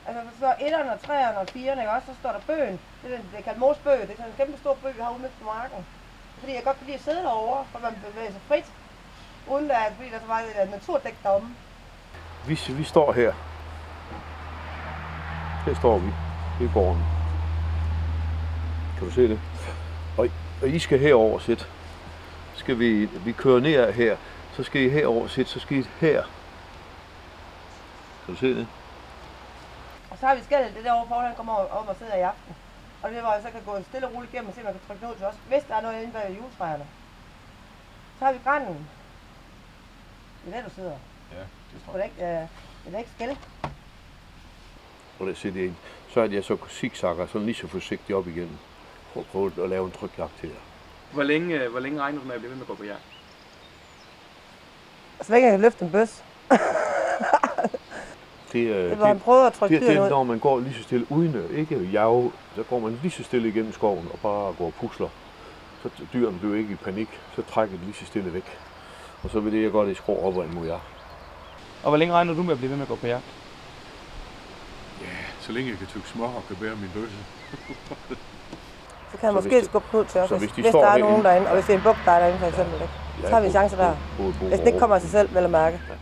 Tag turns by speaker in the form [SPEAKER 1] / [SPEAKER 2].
[SPEAKER 1] Altså, der står 1'eren og 3'eren og 4'eren, ikke også? Så står der bøgen. Det er kaldt mors bøg. Det er sådan en kæmpe stor bøg, vi har ude midt på marken. Fordi jeg godt kan lide at sidde derovre, for man bevæger sig frit. Uden der, fordi der er så meget naturdæk deromme.
[SPEAKER 2] Vi står her. Her står vi. Det er gården. Kan du se det? Og I skal herover sætte. Skal vi kører ned her, så skal I herover sætte, så skal I her. Kan du se det?
[SPEAKER 1] Og så har vi skaldet det derovre foran, han kommer om og sidder i aften. Og det er, hvor jeg så kan gå stille og roligt igennem og se, om man kan trykke noget til os. Hvis der er noget inde bag juletræerne. Så har vi grænden. Det er der, du sidder.
[SPEAKER 3] Ja, det tror jeg.
[SPEAKER 1] Det er ikke skæld.
[SPEAKER 2] Og der sidder ind. Så at jeg så zigzagger sådan lige så forsigtigt op igen. For at prøve at lave en trygjagt til jer.
[SPEAKER 4] Hvor længe regner du med at blive ved med at gå på jagt?
[SPEAKER 1] Så længe jeg kan løfte en bøs.
[SPEAKER 2] Det
[SPEAKER 1] var han prøvede at trykke
[SPEAKER 2] det er når man går lige så stille uden ikke jage, så går man lige så stille igennem skoven og bare går og pusler. Så dyrene bliver ikke i panik, så trækker de lige så stille væk. Og så vil det jeg godt i skrå op mod jer.
[SPEAKER 4] Og hvor længe regner du med at blive ved med at gå på jagt?
[SPEAKER 3] Ja, så længe jeg kan tygge smør og kan bære min bøsse.
[SPEAKER 1] Så kan jeg måske skubbe Knud til os, hvis der er
[SPEAKER 2] herinde,
[SPEAKER 1] nogen derinde, og hvis det er en buk, der er derinde for eksempel. Ikke? Så har vi en chance der. Hvis det ikke kommer af sig selv, vel at mærke.
[SPEAKER 2] Ja.